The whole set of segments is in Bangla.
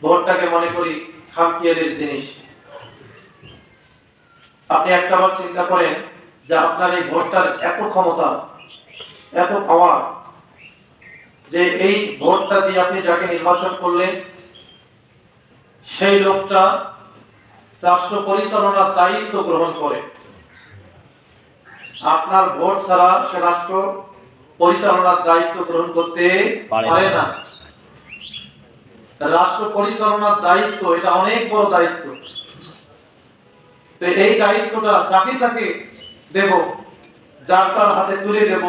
ভোটটাকে মনে করি খামখেয়ালির জিনিস। আপনি একটাবার চিন্তা করেন যে আপনার এই ভোটটার এত ক্ষমতা, এত পাওয়ার, যে এই ভোটটা দিয়ে আপনি যাকে নির্বাচন করলেন সেই লোকটা রাষ্ট্র পরিচালনার দায়িত্ব গ্রহণ করে। আপনার ভোট ছাড়া সে রাষ্ট্র পরিচালনার দায়িত্ব গ্রহণ করতে পারে না। রাষ্ট্র পরিচালনার দায়িত্ব এটা অনেক বড় দায়িত্ব। তো এই দায়িত্বটা যাকে তাকে দেব, যার তার হাতে তুলে দেব।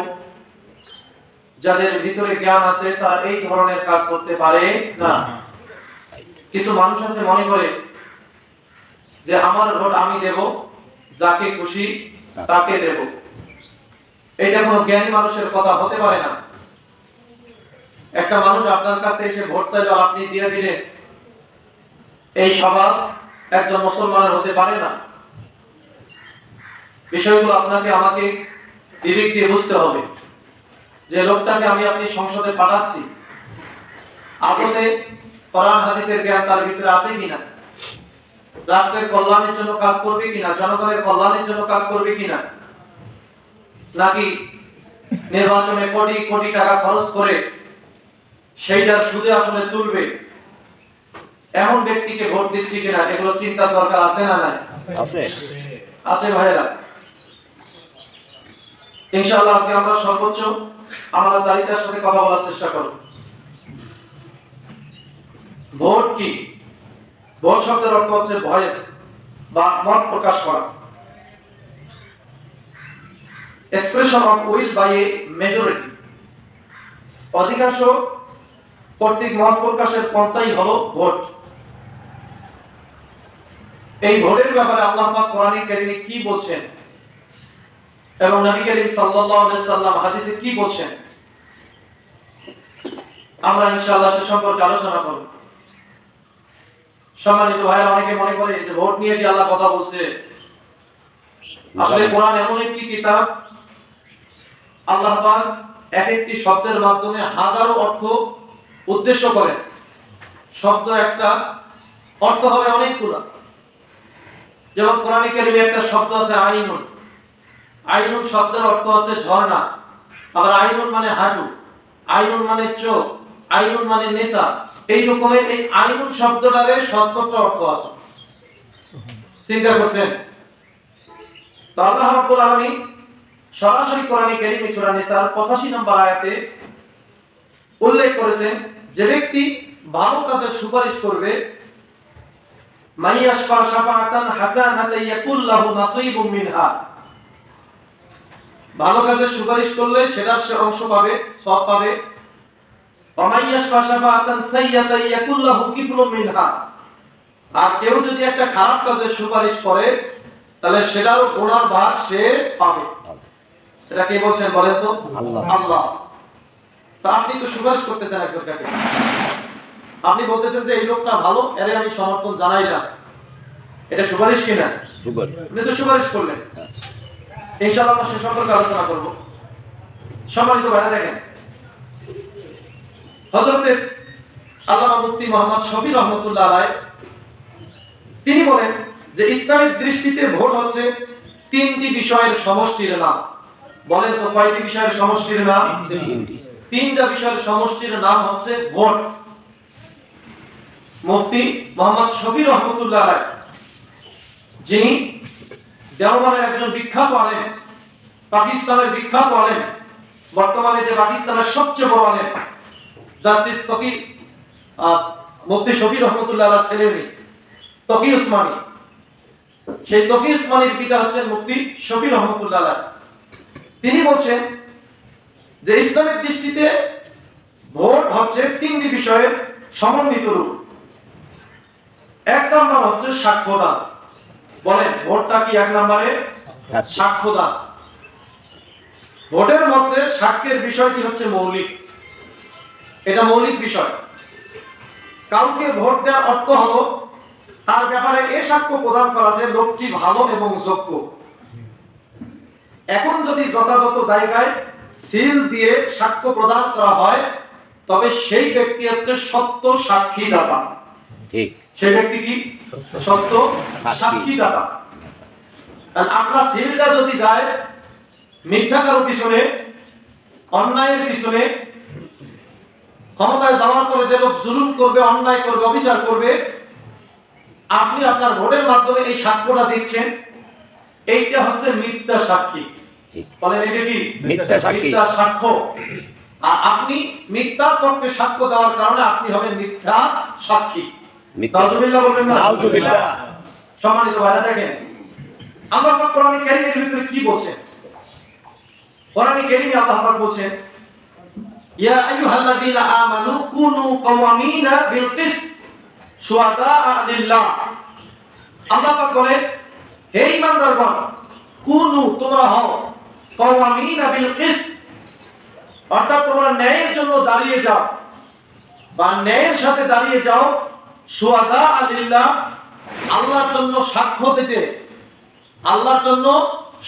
যাদের ভিতরে জ্ঞান আছে তারা এই ধরনের কাজ করতে পারে না। কিছু মানুষ আছে মনে করে যে আমার ভোট আমি দেব, যাকে খুশি তাকে দেব। এটা কোনো জ্ঞানী মানুষের কথা হতে পারে না। একটা মানুষ আপনার কাছে এসে ভোট চাইলো, আপনি দিয়ে দিলেন, এই স্বভাব একজন মুসলমানের হতে পারে না। বিষয়গুলো আপনাকে আমাকে বিবেক দিয়ে বুঝতে হবে যে লোকটাকে আমি আপনি সংসদে পাঠাচ্ছি, আদতে কোরআন হাদিসের জ্ঞান তার ভিতরে আছে কিনা, রাষ্ট্রের কল্যাণের জন্য কাজ করবে কিনা, জনগণের কল্যাণের জন্য কাজ করবে কিনা, নাকি নির্বাচনে কোটি কোটি টাকা খরচ করে সেইটার সুদে আসলে তুলবে, এমন ব্যক্তিকে ভোট দিচ্ছি কিনা, এগুলো চিন্তার দরকার আছে না নাই? আছে ভাইরা। ইনশাআল্লাহ আজকে আমরা সর্বোচ্চ আমরা তারিখের সাথে কথা বলার চেষ্টা করব। ভোট কি? ভোট শব্দের অর্থ হচ্ছে ভয়েস বা মত প্রকাশ করা, expression of will buy A majority. অধিকাংশ কর্তৃক মত প্রকাশের পন্থাই হলো ভোট। এই ভোটের ব্যাপারে আল্লাহ পাক কোরআনে কারীমে কি বলছেন এবং নবী করিম সাল্লাল্লাহু আলাইহি সাল্লাম হাদিসে কি বলছেন, আমরা ইনশাআল্লাহ সে সম্পর্কে আলোচনা করব। সম্মানিত ভাইরা, অনেকে মনে করে যে ভোট নিয়ে কি আল্লাহ কথা বলছে। আসলে কোরআন এমন একটি কিতাব, আল্লাহ পাক এক একটি শব্দের মাধ্যমে হাজারো অর্থ উদ্দেশ্য করেন। শব্দ একটা, অর্থ হবে অনেকগুলো। যেমন কোরআনে কারীমে একটা শব্দ আছে আইনুন। আইনুন শব্দের অর্থ হচ্ছে ঝর্ণা। আবার আইনুন মানে হাঁটু, আইনুন মানে চোখ, আইনুন মানে নেতা। এই রকমের এই আইনুন শব্দটার ৭০টা অর্থ আছে। চিন্তা করছেন? তো আল্লাহ রাব্বুল আলামিন সরাসরি কোরআনে কারীমে সূরা নিসার ৮৫ নম্বর আয়াতে উল্লেখ করেছেন, যে ব্যক্তি ভালো কাজের সুপারিশ করবে, মাইয়াশফা শাফাআতান হাসানাতান ইয়াকুল লাহু নাসীবুম মিনহা, ভালো কাজের সুপারিশ করলে সেটার সে অংশ পাবে, সওয়াব পাবে। ওমাইয়াশফা শাফাআতান সাইয়্যাতান ইয়াকুল লাহু কিফলুম মিনহা, আর কেউ যদি একটা খারাপ কাজের সুপারিশ করে তাহলে সেটারও গুনার ভাগ সে পাবে। এটা কে বলছেন বলেন তো? আল্লাহ। তা আপনি তো সুপারিশ করতেছেন একজনকে, আপনি বলতেছেন যে এই লোকটা ভালো, এরে আমি সমর্থন জানাইলাম, এটা সুপারিশ কিনা? আপনি তো সুপারিশ করলেন। ইনশাআল্লাহ আমরা সে সম্পর্কে আলোচনা করব। সম্মানিত ভাইরা, দেখেন হযরতে আল্লামা মুফতি মুহাম্মদ শফি রহমাতুল্লাহ আলাইহি তিনি বলেন যে ইসলামের দৃষ্টিতে ভোট হচ্ছে তিনটি বিষয়ের সমষ্টির নাম। বলেন তো কয়টি বিষয়ের সমষ্টির নাম? তিনটা বিষয়ের সমষ্টির নাম হচ্ছে ভোট। মুফতি মুহাম্মদ শফি রহমাতুল্লাহ আলাইহি, যিনি দেওবন্দের একজন বিখ্যাত আলেম, পাকিস্তানের বিখ্যাত আলেম, বর্তমানে যে পাকিস্তানের সবচেয়ে বড় আলেম জাস্টিস তকি মুফতি শফি রহমাতুল্লাহ আলাইহির ছেলে তকি উসমানী। সেই তকি উসমানীর পিতা হচ্ছেন মুফতি শফি রহমাতুল্লাহ আলাইহি। তিনি বলছেন যে ইসলামের দৃষ্টিতে ভোট হচ্ছে তিনটি বিষয়ের সমন্বিত রূপ। এক নম্বর হচ্ছে সাক্ষ্যদান। বলেন ভোটটা কি? এক নম্বরে সাক্ষ্যদান। ভোটের মধ্যে সাক্ষ্যের বিষয়টি হচ্ছে মৌলিক, এটা মৌলিক বিষয়। কাউকে ভোট দেওয়ার অর্থ হলো তার ব্যাপারে এ সাক্ষ্য প্রদান করা যে লোকটি ভালো এবং যোগ্য। এখন যদি যথাযথ জায়গায় সিল দিয়ে সাক্ষ্য প্রদান করা হয় তবে সেই ব্যক্তি হচ্ছে সত্য সাক্ষীদাতা। ঠিক। সেই ব্যক্তি কি? সত্য সাক্ষীদাতা। আর আপনার ছেলেটা যদি যায় মিথ্যাকার পিছনে, অন্যায়ের পিছনে, ক্ষমতায় যাওয়ার পরে যে লোক জুলুম করবে, অন্যায় করবে, অবিচার করবে, আপনি আপনার ভোটের মাধ্যমে এই সাক্ষ্যটা দিচ্ছেন, এইটা হচ্ছে মিথ্যা সাক্ষী। বলেন এটা কি? মিথ্যা সাক্ষী। মিথ্যা সাক্ষ্য। আর আপনি মিথ্যার পক্ষে সাক্ষ্য দেওয়ার কারণে আপনি হবেন মিথ্যা সাক্ষী। নাউজুবিল্লাহ বলবেন না? নাউজুবিল্লাহ। সম্মানিত ভাইরা দেখেন, আল্লাহ পাক কোরআনে কারীমের ভিতরে কি বলছেন? কোরআনে কারীমে আল্লাহ পাক বলছেন, ইয়া আইয়ুহাল্লাযীনা আমানু কুনু কাওয়ামিনা বিল কিসত শুহাদাআ লিল্লাহ। আল্লাহ পাক বলেন, হে ঈমানদারগণ, কুনু তোমরা হও কাওয়ামিনা বিল কিসত, অর্থাৎ তোমরা ন্যায়ের জন্য দাঁড়িয়ে যাও বা ন্যায়ের সাথে দাঁড়িয়ে যাও, শুহাদাআ লিল্লাহ, আল্লাহর জন্য সাক্ষ্য দিতে, আল্লাহর জন্য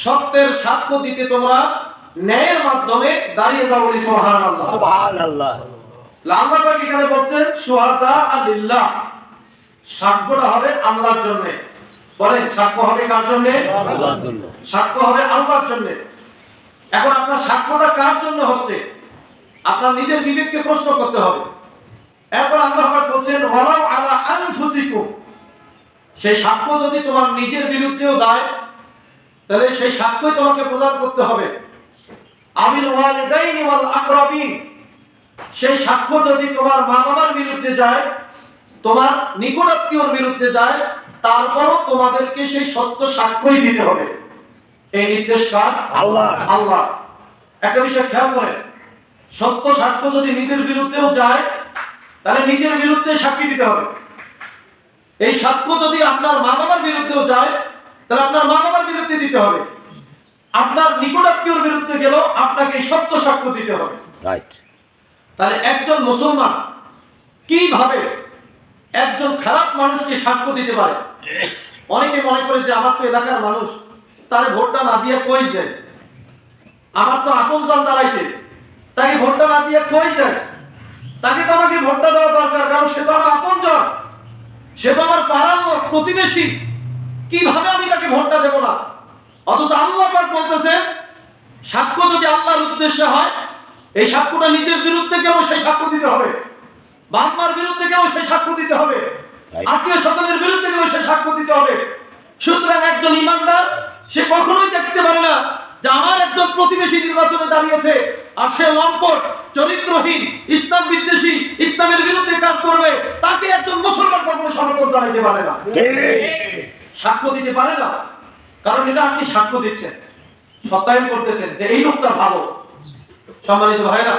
সত্যের সাক্ষ্য দিতে তোমরা ন্যায়ের মাধ্যমে দাঁড়িয়ে যাও। বলি সুবহানাল্লাহ। সুবহানাল্লাহ। আল্লাহ পাক এখানে বলছেন শুহাদাআ লিল্লাহ, সাক্ষ্যটা হবে আল্লাহর জন্য। বলেন সাক্ষ্য হবে কার জন্য? আল্লাহর জন্য। সাক্ষ্য হবে আল্লাহর জন্য। এখন আপনার সাক্ষ্যটা কার জন্য হচ্ছে? আপনার নিজের বিবেককে প্রশ্ন করতে হবে। এরপর আল্লাহ পাক বলছেন ওয়ালাউ আলা আনফুসিকুম, সেই সাক্ষ্য যদি তোমার নিজের বিরুদ্ধেও যায় তাহলে সেই সাক্ষ্যই তোমাকে প্রদান করতে হবে। আমিল ওয়ালিদাইনি ওয়াল আকরাবিন, সেই সাক্ষ্য যদি তোমার মা বাবার বিরুদ্ধে যায়, তোমার নিকটাত্মীয়র বিরুদ্ধে যায়, তারপরও তোমাদেরকে সেই সত্য সাক্ষ্যই দিতে হবে। এই নির্দেশ কার? আল্লাহ। আল্লাহ। একটা বিষয় খেয়াল করেন, সত্য সাক্ষ্য যদি নিজের বিরুদ্ধেও যায় তাহলে নিজের বিরুদ্ধে সাক্ষী দিতে হবে। এই সাক্ষ্য যদি আপনার মা বাবার বিরুদ্ধেও যায় তাহলে আপনার মা বাবার বিরুদ্ধে দিতে হবে। আপনার নিকটাত্মীয়র বিরুদ্ধে গেল আপনাকে সত্য সাক্ষ্য দিতে হবে। রাইট। তাহলে একজন মুসলমান কিভাবে একজন খারাপ মানুষকে সাক্ষ্য দিতে পারে? অনেকে মনে করে যে আমার তো এলাকার মানুষ, তারে ভোটটা না দিয়ে কই যায়, আমার তো আপনজন দাঁড়াইছে, তাকে ভোটটা না দিয়ে কই যায়, তাকে তো আমাকে ভোটটা দেওয়া দরকার, কারণ সে তো আমার আপনজন, সে তো আমার পাড়ার লোক, প্রতিবেশী, কিভাবে আমি তাকে ভোটটা দেব না? অথচ আল্লাহ পাক বলতেছে সাক্ষ্য যদি আল্লাহর উদ্দেশ্যে হয়, এই সাক্ষ্যটা নিজের বিরুদ্ধে গেলেও সেই সাক্ষ্য দিতে হবে, বাম্মার বিরুদ্ধে গেলেও সেই সাক্ষ্য দিতে হবে, আত্মীয় স্বজনের বিরুদ্ধে গেলেও সেই সাক্ষ্য দিতে হবে। সুতরাং একজন ইমানদার সে কখনোই দেখতে পারে না যে আমার একজন প্রতিবেশী নির্বাচনে দাঁড়িয়েছে আর সে লম্পট, চরিত্রহীন, ইসলাম বিদ্বেষী, ইসলামের বিরুদ্ধে কাজ করবে, তাকে একজন মুসলমান কখনো সমর্থন জানাইতে পারে না, সাক্ষ্য দিতে পারে না। কারণ এটা আপনি সাক্ষ্য দিচ্ছেন, সত্যায়ন করতেছেন যে এই লোকটা ভালো। সম্মানিত ভাইরা,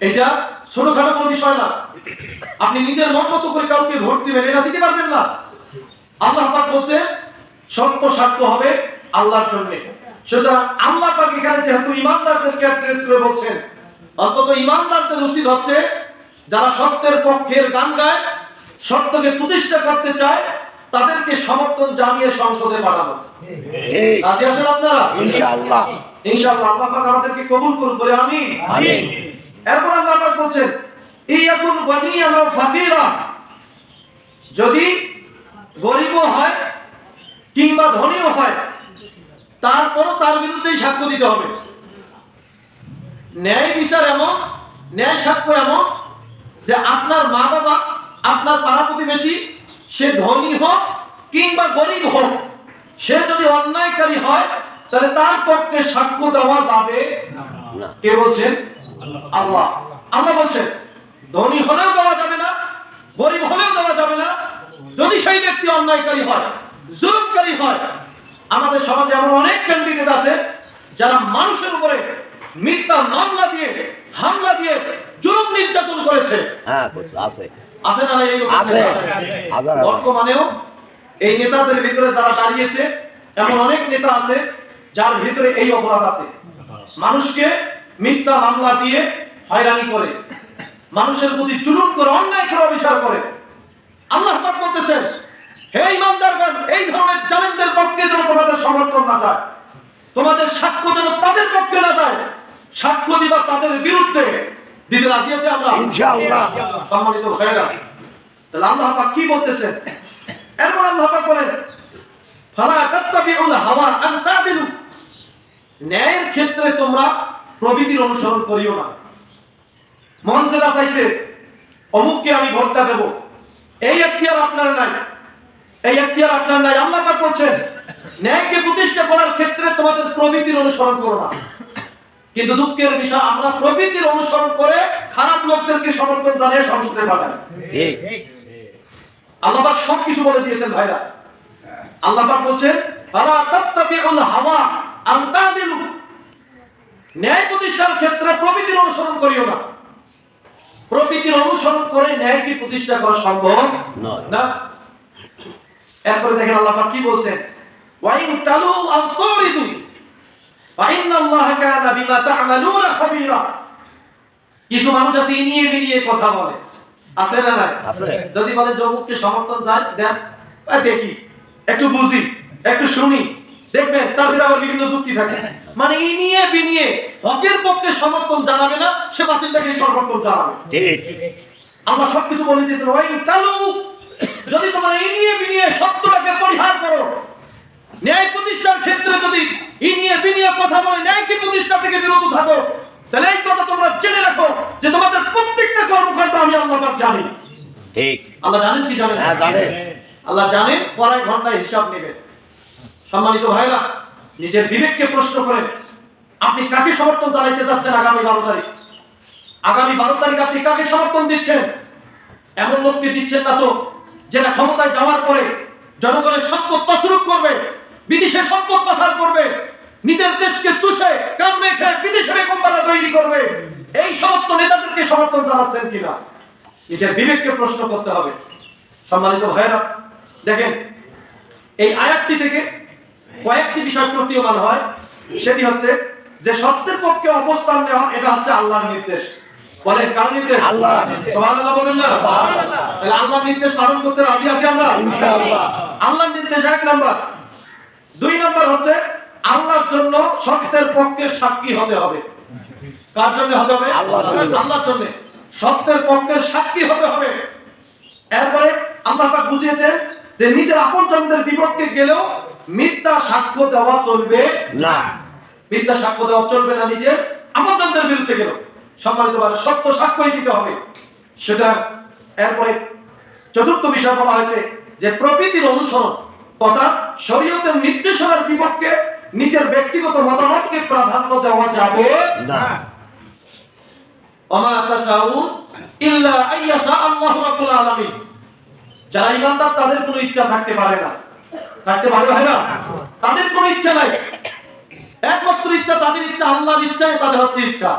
এটা ছোটখাটো কোনো বিষয় না। আপনি নিজের মন মতো করে কাউকে ভোট দিবেন, এটা দিতে পারবেন না। আল্লাহ পাক বলছে সত্য সাক্ষ্য হবে আল্লাহর জন্য। সুতরাং আল্লাহ পাক এখানে যেহেতু ইমানদারদেরকে অ্যাড্রেস করে বলছেন, অন্তত ইমানদারদের উচিত হচ্ছে যারা সত্যের পক্ষের গান গায়, সত্যকে প্রতিষ্ঠা করতে চায়, তাদেরকে সমর্থন জানিয়ে সংসদে পাঠানো। রাজি আছেন আপনারা? ইনশাআল্লাহ। ইনশাআল্লাহ। আল্লাহ পাক আমাদেরকে কবুল করুন, বলে আমিন। আমিন। এরপর আল্লাহ পাক বলছেন ইয়াকুন গানিয়ান ওয়া ফাকিরা, যদি গরিবও হয় কিংবা ধনীও হয় তারপরও তার বিরুদ্ধেই সাক্ষ্য দিতে হবে। ন্যায় বিচার এমন, ন্যায় সাক্ষ্য এমন যে আপনার মা বাবা, আপনার পাড়া প্রতিবেশী, সে ধনী হোক কিংবা গরিব হোক, সে যদি অন্যায়কারী হয় তাহলে তার পক্ষে সাক্ষ্য দেওয়া যাবে না। কে বলছেন? আল্লাহ। আল্লাহ বলছেন ধনী হলেও দেওয়া যাবে না, গরিব হলেও দেওয়া যাবে না, যদি সেই ব্যক্তি অন্যায়কারী হয়, জুলুমকারী হয়। আমাদের সমাজে এমন অনেক ক্যান্ডিডেট আছে যারা মানুষের উপরে মিথ্যা মামলা দিয়ে, হামলা দিয়ে জুলুম নির্যাতন করেছে। হ্যাঁ, আছে। আছে না? এই আছে। বর্তমানেও এই নেতাদের ভিতরে যারা দাঁড়িয়েছে, এমন অনেক নেতা আছে যার ভিতরে এই অপরাধ আছে। মানুষকে মিথ্যা মামলা দিয়ে হয়রানি করে, মানুষের প্রতি জুলুম করে, অন্যায় করে, অবিচার করে। আল্লাহ পাক বলতেছেন হে ঈমানদারগণ, এই ধরনের জালেমদের পক্ষে যেন তোমাদের সমর্থন না যায়, তোমাদের সাক্ষ্য যেন তাদের পক্ষে না যায়, সাক্ষ্য দিবা তাদের বিরুদ্ধে। দিতে রাজি আছে আমরা? ইনশাআল্লাহ। সম্মানিত ভাইরা, তাহলে আল্লাহ পাক কি বলতেছেন? এরপর আল্লাহ পাক বলেন ফালা তাত্তাবিউল হাওয়া আন তাদিলু, ন্যায়ের ক্ষেত্রে তোমরা প্রবৃত্তির অনুসরণ করিও না। মন যেটা চাইছে অমুককে আমি ভোটটা দেব, এই এখতিয়ার আপনার নাই, এই এখতিয়ার আপনার নাই। আল্লাহ পাক বলছেন ন্যায়কে প্রতিষ্ঠা করার ক্ষেত্রে তোমাদের প্রবৃত্তির অনুসরণ করো না। কিন্তু দুঃখের বিষয় আমরা প্রবৃত্তির অনুসরণ করে খারাপ লোকদেরকে সমর্থন জানিয়ে সংসদে পাঠাই। ঠিক। আল্লাহ পাক সব কিছু বলে দিয়েছেন ভাইরা। আল্লাহ পাক বলছেন ফালা তাত্তাবিউল হাওয়া আন তাদিলু, ন্যায় প্রতিষ্ঠার ক্ষেত্রে প্রবৃত্তির অনুসরণ করিও না। প্রবৃত্তির অনুসরণ করে ন্যায় কি প্রতিষ্ঠা করা সম্ভব নয়। না। এরপরে দেখেন আল্লাহ পাক কি বলছেন ওয়াইন তালু আও তুরিদু ফাইন্নাল্লাহা কানা বিমা তা'মালুনা খাবীরা। কিছু মানুষ আছে ইনিয়ে বিনিয়ে কথা বলে, আছে না নাই? আছে। যদি বলে জমুককে সমর্থন যায় দেন, দেখি একটু বুঝি একটু শুনি, দেখবেন তার ভিতরে আবার বিভিন্ন যুক্তি থাকে। মানে ইনিয়ে বিনিয়ে হকের পক্ষে সমর্থন জানাবে না, সে বাতিলটাকে সমর্থন জানাবে। ঠিক। আল্লাহ সবকিছু বলে দিয়েছেন ওয়াইন তালু, যদি তোমরা ইনিয়ে বিনিয়ে সত্যটাকে পরিহার করো, ন্যায় প্রতিষ্ঠার ক্ষেত্রে যদি ইনিয়ে বিনিয়ে কথা বলে ন্যায়কে প্রতিষ্ঠা থেকে বিরত থাকো, তাহলে এই কথা তোমরা জেনে রাখো যে তোমাদের প্রত্যেকটা কর্মকাণ্ড আমি আল্লাহ পাক জানি। ঠিক। আল্লাহ জানেন কি জানেন? হ্যাঁ, জানেন। আল্লাহ জানেন, কড়াই ঘন্টায় হিসাব নেবেন। সম্মানিত ভাইরা, নিজের বিবেককে প্রশ্ন করেন, আপনি কাকে সমর্থন জানাইতে যাচ্ছেন আগামী 12 তারিখ? আগামী 12 তারিখ আপনি কাকে সমর্থন দিচ্ছেন? এমন লোককে দিচ্ছেন না তো যেটা ক্ষমতায় যাওয়ার পরে জনগণের সম্পদ তছরূপ করবে, বিদেশে সম্পদ পাচার করবে, নিজের দেশকে চুষে কামড়ে খেয়ে বিদেশে কোম্পানি তৈরি করবে। এই সমস্ত নেতাদেরকে সমর্থন জানাচ্ছেন কিনা নিজের বিবেককে প্রশ্ন করতে হবে। সম্মানিত ভাইরা, দেখেন এই আয়াতটি থেকে কয়েকটি বিষয় প্রতীয়মান হয়। সেটি হচ্ছে যে সত্যের পক্ষে অবস্থান নেওয়া, এটা হচ্ছে আল্লাহর নির্দেশ। বলেন কার নির্দেশ? আল্লাহ। সুবহানাল্লাহ বলেন না? সুবহানাল্লাহ। তাহলে আল্লাহর নির্দেশ পালন করতে রাজি আছি আমরা ইনশাআল্লাহ। আল্লাহর নির্দেশ 1 নাম্বার। 2 নাম্বার হচ্ছে আল্লাহর জন্য সত্যের পক্ষে সাক্ষী হতে হবে। কার জন্য হতে হবে? আল্লাহর জন্য। আল্লাহর জন্য সত্যের পক্ষে সাক্ষী হতে হবে। এরপরে আল্লাহ পাক বুঝিয়েছেন যে নিজের আপনজনদের বিপক্ষে গেলেও মিথ্যা সাক্ষ্য দেওয়া চলবে না। মিথ্যা সাক্ষ্য দেওয়া চলবে না, নিজের আপনজনদের বিরুদ্ধে গেলেও সম্মানিত ভাবে সত্য সাক্ষ্যই দিতে হবে। সেটা এরপরে চতুর্থ বিষয় বলা হয়েছে যে প্রকৃতির অনুসরণ তথা শরীয়তের নির্দেশনার বিপক্ষে নিজের ব্যক্তিগত মতামতকে প্রাধান্য দেওয়া যাবে না। ওমা তাশাউন ইল্লা আইয়াশা আল্লাহু রাব্বুল আলামিন। যারা ঈমানদার তাদের কোনো ইচ্ছা থাকতে পারে না, থাকতে পারে না, তাদের কোনো ইচ্ছা নাই। একমাত্র ইচ্ছা তাদের ইচ্ছা, আল্লাহর ইচ্ছায় তাদের হচ্ছে ইচ্ছা।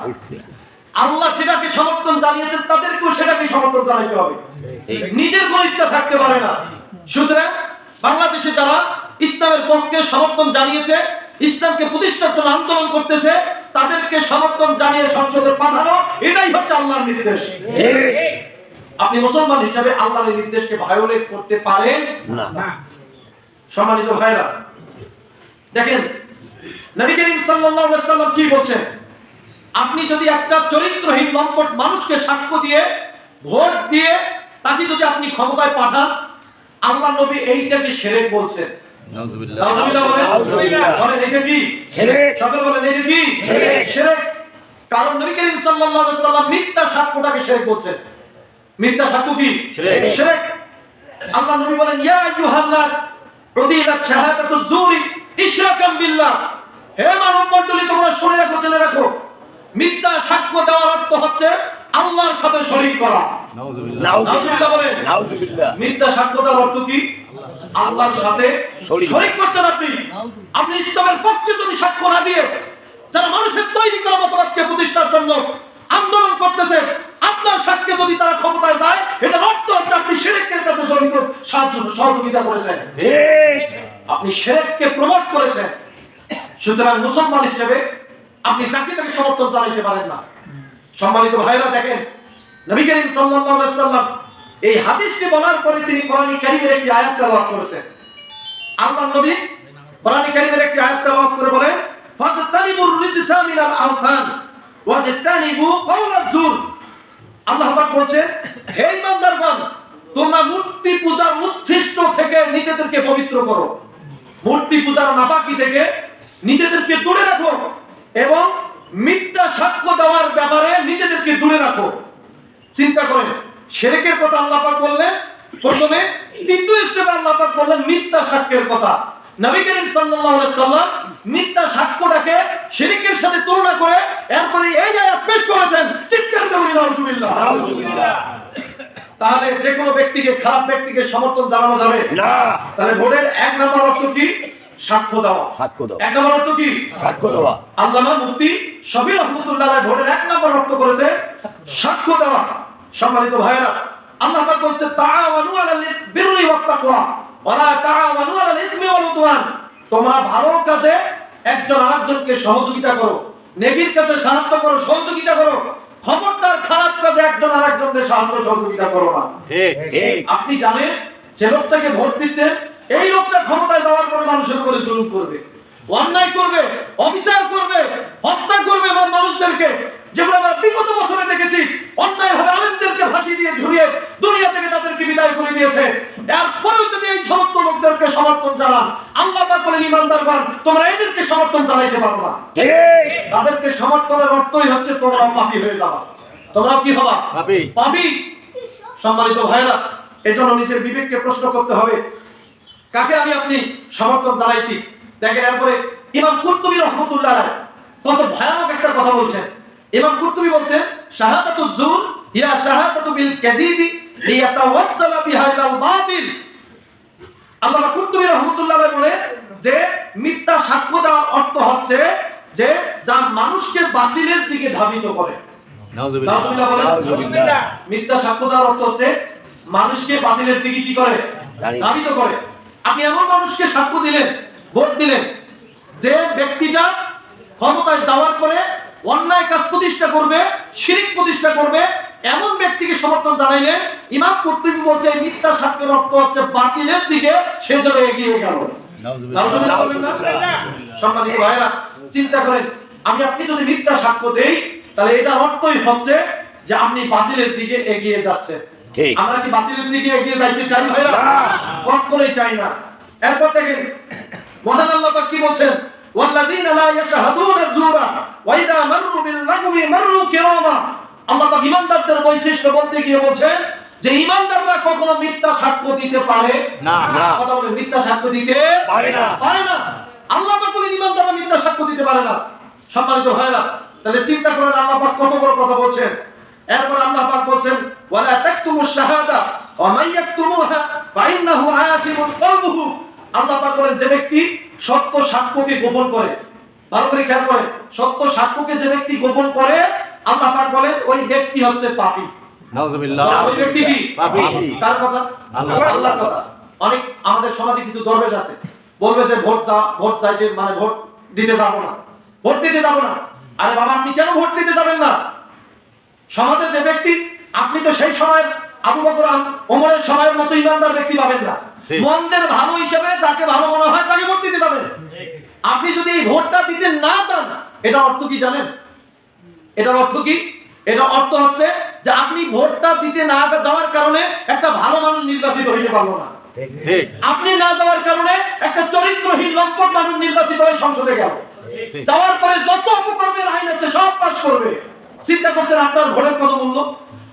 আল্লাহ যেটাকে সমর্থন জানিয়েছেন তাদেরকেও সেটাকে সমর্থন জানাইতে হবে, নিজের কোনো ইচ্ছা থাকতে পারে না। সুতরাং বাংলাদেশে যারা ইসলামের পক্ষে সমর্থন জানিয়েছে, ইসলামকে প্রতিষ্ঠার জন্য আন্দোলন করতেছে, তাদেরকে সমর্থন জানিয়ে সংসদে পাঠানো, এটাই হচ্ছে আল্লাহর নির্দেশ। আপনি মুসলমান হিসেবে আল্লাহর নির্দেশকে ভায়োলেট করতে পারেন না। সম্মানিত ভাইরা, দেখেন নবী করিম সাল্লাল্লাহু আলাইহি ওয়াসাল্লাম কি বলছেন, আপনি যদি একটা চরিত্রহীন লম্পট মানুষকে সাক্ষ্য দিয়ে ভোট দিয়ে তাকে যদি আপনি ক্ষমতায় পাঠান, আল্লাহ নবী এইটাকে শিরক বলছেন। নাউজুবিল্লাহ। বলেন এটা কি শিরক। সকলে বলেন এটা কি শিরক। কারণ নবী করিম সাল্লাল্লাহু আলাইহি ওয়াসাল্লাম মিথ্যা সাক্ষ্যটাকে শিরক বলছেন। মিথ্যা সাক্ষ্য কি শিরক। শিরক। আল্লাহ নবী বলেন ইয়া আইয়ুহান নাস উদিলাত শাহাদাতু যুরি ইশরাকাম বিল্লাহ। হে মানব মণ্ডলী, তোমরা শুনে রাখো, জেনে রাখো, মিথ্যা সাক্ষ্য দেওয়ার অর্থ হচ্ছে আল্লাহর সাথে শরীক করা। নাউজুবিল্লাহ বলেন। নাউজুবিল্লাহ। মিথ্যা সাক্ষ্য দেওয়ার অর্থ কি? আল্লাহর সাথে শরীক করছেন আপনি। আপনি ইসলামের পক্ষে যদি সাক্ষ্য না দিয়ে যারা মানুষের তৈরি করা মতবাদকে প্রতিষ্ঠার জন্য আন্দোলন করতেছে, আপনার সাক্ষ্যে যদি তারা ক্ষমতায় যায়, এটা অর্থ হচ্ছে আপনি শিরকের কাছে জড়িত সহযোগিতা করেছেন, আপনি শিরককে প্রমোট করেছেন। সুতরাং মুসলমান হিসেবে আপনি যাকে তাকে সমর্থন জানাইতে পারেন না। সম্মানিত ভাইরা, দেখেন নবী করিম সাল্লাল্লাহু আলাইহি ওয়াসাল্লাম এই হাদিসটি বলার পরে তিনি কোরআন কারীমের একটি আয়াত তেলাওয়াত করেছেন। আল্লাহ নবী কোরআন কারীমের একটি আয়াত তেলাওয়াত করে বলেন ফাজতানিবুর রিজসা মিনাল আওসান ওয়াজতানিবু কাওলাজ জুর। আল্লাহ পাক বলেন, হে ঈমানদারগণ, তোমরা মূর্তি পূজার উচ্ছিষ্ট থেকে নিজেদেরকে পবিত্র করো, মূর্তি পূজার নাপাকি থেকে নিজেদেরকে দূরে রাখো এবং মিথ্যা সাক্ষ্য দেওয়ার ব্যাপারে নিজেদেরকে দূরে রাখো। চিন্তা করেন, শিরকের কথা আল্লাহ পাক বললেন প্রথমে, দ্বিতীয় স্টেপে আল্লাহ পাক বললেন মিথ্যা সাক্ষ্যের কথা। নবী করিম সাল্লাল্লাহু আলাইহি সাল্লাম মিথ্যা সাক্ষ্যটাকে শিরকের সাথে তুলনা করে এরপরে এই আয়াত পেশ করেছেন। চিৎকার করে বলি নাউজুবিল্লাহ। তাহলে যে কোনো ব্যক্তিকে, খারাপ ব্যক্তিকে সমর্থন জানানো যাবে না। তাহলে ভোটের এক নম্বর অর্থ কি? সাক্ষ্য দেওয়া। সাক্ষ্য দেওয়া। এক নম্বর অর্থ কি? সাক্ষ্য দেওয়া। আল্লামা মুফতি শফি রহমাতুল্লাহ আলাইহি ভোটের এক নম্বর অর্থ করেছে সাক্ষ্য দেওয়া। সম্মানিত ভাইরা, আল্লাহ পাক বলছে তাআওয়ানু আলাল বিররি ওয়াত তাকওয়া ওয়া লা তাআওয়ানু আলাল ইসমি ওয়াল উদওয়ান। তোমরা ভালো কাজে একজন আরেকজনকে সহযোগিতা করো, নেকির কাজে সাহায্য করো, সহযোগিতা করো। খবরদার খারাপ কাজে একজন আরেকজনকে সাহায্য সহযোগিতা করো না। ঠিক ঠিক। আপনি জানেন যে লোকটাকে ভোট দিচ্ছে, এই লোকটা ক্ষমতায় যাওয়ার পরে মানুষের উপরে জুলুম করবে, অন্যায় করবে, অবিচার করবে, হত্যা করবে মানুষদেরকে, যেগুলো আমরা বিগত বছরে দেখেছি। অন্যায়ভাবে আলেমদেরকে ফাঁসি দিয়ে ঝুলিয়ে দুনিয়া থেকে তাদেরকে বিদায় করে দিয়েছে। এরপরেও যদি এই সমস্ত লোকদেরকে সমর্থন জানান, আল্লাহ পাক বলেন ঈমানদারগণ তোমরা এদেরকে সমর্থন জানাইতে পারবে না। ঠিক। তাদেরকে সমর্থনের অর্থই হচ্ছে তোমরা পাপী হয়ে যাবা। তোমরা কি হবা? পাপী। পাপী। সম্মানিত ভাইরা, এজন্য নিজের বিবেককে প্রশ্ন করতে হবে, কাকে আমি আপনি সমর্থন জানাইছি। দেখেন এরপরে ইমাম কুরতুবী রাহমাতুল্লাহ আলাইহি কত ভয়ানক একটা কথা বলছেন। ইমাম কুরতুবী বলছেন শাহাদাতু যুর হিয়া শাহাদাতু বিল কাযিবি লিয়াতাওয়াসসালা বিহা ইলাল বাতিল। আল্লামা কুরতুবী রাহমাতুল্লাহ আলাইহি বলে যে মিথ্যা সাক্ষ্য দেওয়ার অর্থ হচ্ছে যে যা মানুষকে বাতিলের দিকে ধাবিত করে। নাউজুবিল্লাহ বলেন। মিথ্যা সাক্ষ্য দেওয়ার অর্থ হচ্ছে মানুষকে বাতিলের দিকে কি করে? ধাবিত করে। আপনি এমন মানুষকে সাক্ষ্য দিলেন, ভোট দিলেন, যে ব্যক্তিটা ক্ষমতায় যাওয়ার পরে অন্যায় কাজ প্রতিষ্ঠা করবে, শিরক প্রতিষ্ঠা করবে, এমন ব্যক্তিকে সমর্থন জানাইলেন। ইমাম কুরতুবী বলছে এই মিথ্যা সাক্ষ্যের অর্থ হচ্ছে বাতিলের দিকে সে যেন এগিয়ে গেল। নাউজুবিল্লাহ বলবেন না? সম্মানিত ভাইরা, চিন্তা করেন, আমি আপনি যদি মিথ্যা সাক্ষ্য দেই তাহলে এটার অর্থই হচ্ছে যে আপনি বাতিলের দিকে এগিয়ে যাচ্ছেন। ঠিক। আমরা কি বাতিলের দিকে এগিয়ে যাইতে চাই ভাইরা? কখনোই চাই না। এরপর দেখেন মহান আল্লাহ পাক কি বলছেন, ওয়াল্লাযীনা লা ইয়াশহাদুনা যুরা ওয়া ইযা মাররু বিল লাগবি মাররু কিরামা। আল্লাহ পাক ঈমানদারদের বৈশিষ্ট্য বলতে গিয়ে বলছেন যে ঈমানদাররা কখনো মিথ্যা সাক্ষ্য দিতে পারে না। কথা বলেন, মিথ্যা সাক্ষ্য দিতে পারে না। পারে না। আল্লাহ পাক বলেন ঈমানদাররা মিথ্যা সাক্ষ্য দিতে পারে না। সম্মানিত ভাইরা, তাহলে চিন্তা করেন আল্লাহ পাক কত বড় কথা বলছেন। এরপর আল্লাহ পাক বলছেন ওয়ালা তাকতুমুশ শাহাদা ওয়া মান ইয়াকতুমুহা ফাইন্নাহু আযিমুন কলবুহু। আল্লাহ পাক বলেন যে ব্যক্তি সত্য সাক্ষ্যকে গোপন করে, ভালো করে খেয়াল করেন, সত্য সাক্ষ্যকে যে ব্যক্তি গোপন করে আল্লাহ পাক বলেন ওই ব্যক্তি হচ্ছে পাপী। নাউজুবিল্লাহ। ওই ব্যক্তি কি? পাপী। কার কথা? আল্লাহর কথা। অনেক আমাদের সমাজে কিছু দরবেশ আছে, বলবে যে ভোট চাইতে মানে ভোট দিতে যাব না, ভোট দিতে যাব না। আরে বাবা, আপনি কেন ভোট দিতে যাবেন না? সমাজে যে ব্যক্তি, আপনি তো সেই সময়ের আবু বকর ওমরের সময়ের মতো ইমানদার ব্যক্তি পাবেন না। মন্দের ভালো হিসেবে যাকে ভালো মনে হয় তাকে ভোট দিতে যাবেন। আপনি যদি এই ভোটটা দিতে না চান, এটার অর্থ কি জানেন? এটার অর্থ কি? এটার অর্থ হচ্ছে যে আপনি ভোটটা দিতে না যাওয়ার কারণে একটা ভালো মানুষ নির্বাচিত হইতে পারলো না। ঠিক। আপনি না যাওয়ার কারণে একটা চরিত্রহীন লম্পট মানুষ নির্বাচিত হয়ে সংসদে গেল। যাওয়ার পরে যত অপকর্মের আইন আছে সব পাস করবে। চিন্তা করছেন আপনার ভোটের কত মূল্য?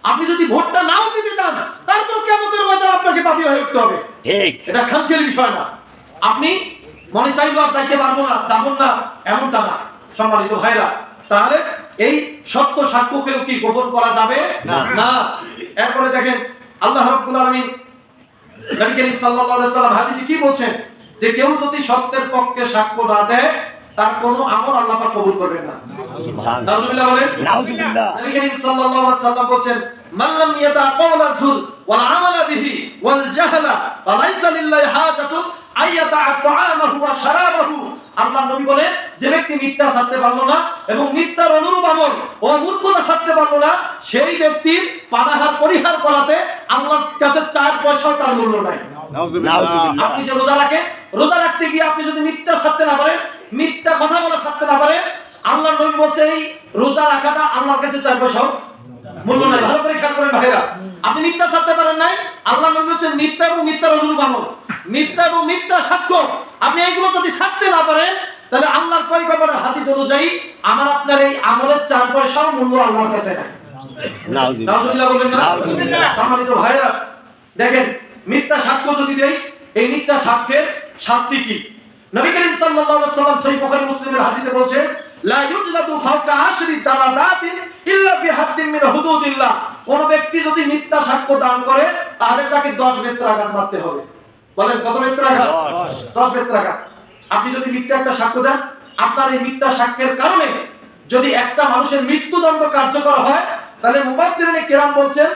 আপনি যদি ভোটটা নাও দিতে চান, তারপর কিয়ামতের ময়দানে আপনাকে পাপী হয়ে উঠতে হবে। ঠিক। এটা খামখেয়ালি বিষয় না। আপনি মনে চাইলেও আর যাইতে পারবো না, যাবো না, এমনটা না। সম্মানিত ভাইরা, তাহলে এই সত্য সাক্ষ্যকেও কি গোপন করা যাবে না। এরপরে দেখেন আল্লাহ রাব্বুল আলামিন নবী করিম সাল্লাল্লাহু আলাইহি ওয়াসাল্লাম হাদিসে কি বলছেন, যে কেউ যদি সত্যের পক্ষে সাক্ষ্য না দেয় তার কোনো আমল আল্লাহ পাক কবুল করবেন না। সুবহান। নাউজুবিল্লাহ বলেন। নাউজুবিল্লাহ। নবী করিম সাল্লাল্লাহু আলাইহি ওয়াসাল্লাম বলেন মান লাম ইয়াদা কাওলা যুর ওয়াল আমালা বিহি ওয়াল জাহলা ফালাইসা লিল্লাহি হাজাতুন আইয়াতা তাআমাহু ওয়া শারাবাহু। আল্লাহ নবী বলেন যে ব্যক্তি মিথ্যা ছাড়তে পারলো না এবং মিথ্যার অনুরূপ আমল ও মূর্খতা ছাড়তে পারলো না, সেই ব্যক্তির পানাহার পরিহার করাতে আল্লাহর কাছে 4 পয়সাও তার মূল্য নাই। নাউজুবিল্লাহ। আপনি যে রোজা রাখেন, রোজা রাখতে গিয়ে আপনি যদি মিথ্যা ছাড়তে না পারেন, মিথ্যা কথা বলা ছাড়তে না পারেন, আল্লাহর নবী বলছে এই রোজা রাখাটা আল্লাহর কাছে 4 পয়সাও মূল্য নাই। ভালো করে খেয়াল করেন ভাইরা, আপনি মিথ্যা ছাড়তে পারেন নাই, আল্লাহ নবী বলেছেন মিথ্যা এবং মিথ্যার অনুরূপ আমল, মিথ্যা এবং মিথ্যা সাক্ষ্য, আপনি এইগুলো যদি ছাড়তে না পারেন তাহলে আল্লাহর পয়গম্বরের হাদিস অনুযায়ী আমার আপনার এই আমলের 4 পয়সাও মূল্য আল্লাহর কাছে নাই। নাউজুবিল্লাহ বলবেন না? সম্মানিত ভাইরা দেখেন, মিথ্যা সাক্ষ্য যদি দেই, এই মিথ্যা সাক্ষ্যের শাস্তি কি? নবী করিম সাল্লাল্লাহু আলাইহি ওয়াসাল্লাম সহিহ বুখারী মুসলিমের হাদিসে বলেছেন, লা ইউজলাদু ফাওকা 10 জালাদাতিন ইল্লা ফি হাদ্দিন মিন হুদুদিল্লাহ। কোন ব্যক্তি যদি মিথ্যা সাক্ষ্য দান করে তাহলে তাকে 10 বেত্রাঘাত মারতে হবে। বলেন কত বেত্রাঘাত? 10 বেত্রাঘাত। আপনি যদি মিথ্যা একটা সাক্ষ্য দেন, আপনার এই মিথ্যা সাক্ষ্যের কারণে যদি একটা মানুষের মৃত্যুদণ্ড কার্যকর হয়, তাহলে মুফাসসিরিনে কেরাম বলছেন,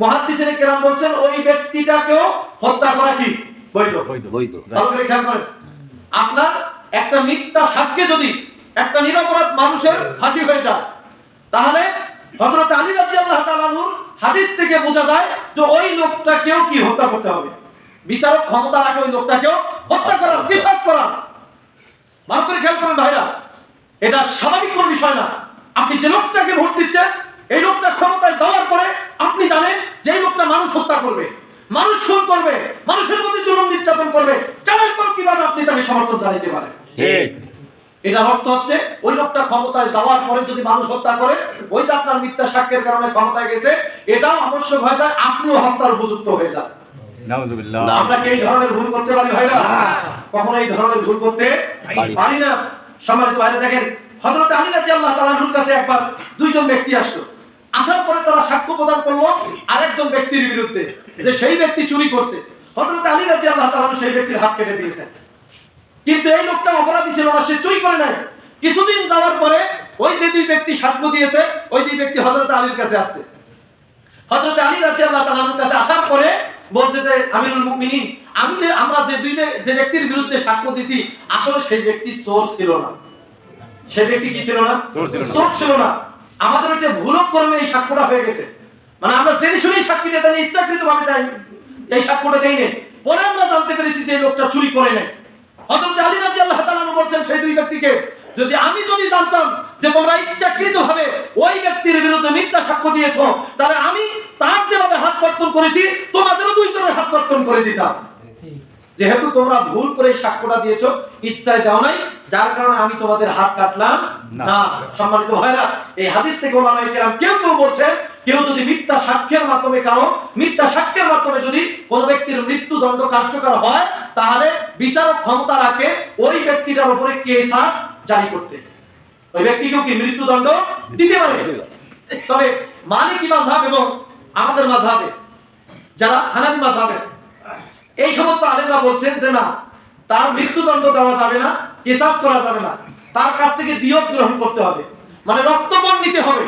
মুহাদ্দিসিনে কেরাম বলছেন ওই ব্যক্তিটাকেও হত্যা করা কি বৈধ। ভালো করে খেয়াল করেন, আপনার একটা মিথ্যা সাক্ষ্যে যদি একটা নিরপরাধ মানুষের ফাঁসি হয়ে যায়, তাহলে হযরত আলী রাদিয়াল্লাহু তাআলা আনহুর হাদিস থেকে বোঝা যায় যে ওই লোকটাকেও কি হত্যা করতে হবে। বিচারক ক্ষমতা রাখে ওই লোকটাকেও হত্যা করার, কিসাস করার। ভালো করে খেয়াল করেন ভাইরা, এটা স্বাভাবিক কোনো বিষয় না। আপনি যে লোকটাকে ভোট দিচ্ছেন, এই লোকটা ক্ষমতায় যাওয়ার পরে আপনি জানেন যে এই লোকটা মানুষ হত্যা করবে, মানুষ খুন করবে, মানুষের প্রতি জুলুম নির্যাতন করবে, জানার পর কিভাবে আপনি তাকে সমর্থন জানাতে পারেন? এটার অর্থ হচ্ছে ওই লোকটা ক্ষমতায় যাওয়ার পরে যদি মানুষ হত্যা করে, ওই যে আপনার মিথ্যা সাক্ষ্যের কারণে ক্ষমতায় গেছে, এটাও আবশ্যক হয়ে যায়, আপনিও হত্যার উপযুক্ত হয়ে যান। নাউজুবিল্লাহ। আমরা কি এই ধরনের ভুল করতে পারি ভাইরা? কখনো এই ধরনের ভুল করতে পারি না। সম্মানিত ভাইরা দেখেন, হযরত আলী রাদিয়াল্লাহু তাআলা আনহুর কাছে একবার দুইজন ব্যক্তি আসলো। আসার পরে তারা সাক্ষ্য প্রদান করলো আরেকজন ব্যক্তির বিরুদ্ধে যে সেই ব্যক্তি চুরি করছে। হযরত আলী রাদিয়াল্লাহু তাআলা সেই ব্যক্তির হাত কেটে দিয়েছেন, কিন্তু এই লোকটা অপরাধী ছিল না, সে চুরি করে নাই। কিছুদিন যাওয়ার পরে ওই যে দুই ব্যক্তি সাক্ষ্য দিয়েছে, ওই দুই ব্যক্তি হযরত আলীর কাছে আসছে। হযরত আলী রাদিয়াল্লাহু তাআলার কাছে আসার পরে বলছে যে আমিরুল মুমিনিন, আমরা যে ব্যক্তির বিরুদ্ধে সাক্ষ্য দিছি, আসলে সেই ব্যক্তি চোর ছিল না। সেই ব্যক্তি কি ছিল না? চোর ছিল না। আমাদের একটা ভুলক্রমে এই সাক্ষ্যটা হয়ে গেছে। মানে আমরা জেনে শুনেই সাক্ষী দিতে নেই, ইচ্ছাকৃতভাবে যাই এই সাক্ষ্যটা দেই নেই। পরে আমরা জানতে পেরেছি যে এই লোকটা চুরি করে নাই। হযরত আলী রাদিয়াল্লাহু তাআলা বলছেন সেই দুই ব্যক্তিকে, আমি যদি জানতাম যে তোমরা ইচ্ছাকৃতভাবে ওই ব্যক্তির বিরুদ্ধে মিথ্যা সাক্ষ্য দিয়েছো, তাহলে আমি তার যেভাবে হাত কর্তন করেছি তোমাদেরও দুইজনের হাত কর্তন করে দিতাম। যেহেতু তোমরা ভুল করে সাক্ষ্যটা দিয়েছো, ইচ্ছায় দাও নাই, যার কারণে আমি তোমাদের হাত কাটলাম না। সম্মানিত ভাইরা, এই হাদিস থেকে উলামায়ে কেরাম কেউ বলছেন, কেউ যদি মিথ্যা সাক্ষ্যের মাধ্যমে যদি কোনো ব্যক্তির মৃত্যুদণ্ড কার্যকর হয়, তাহলে বিচারক ক্ষমতা রাখে ওই ব্যক্তিটার উপরে কেসাস জারি করতে। ওই ব্যক্তিকেও কি মৃত্যুদণ্ড দিতে পারে। তবে মালিকি মাযহাব এবং আমাদের মাযহাবে যারা হানাফি মাযহাবে, এই সমস্ত আলেমরা বলছেন যে না, তার মৃত্যুদণ্ড দেওয়া যাবে না, কিসাস করা যাবে না, তার কাছ থেকে দিয়ত গ্রহণ করতে হবে, মানে রক্তপাত নিতে হবে,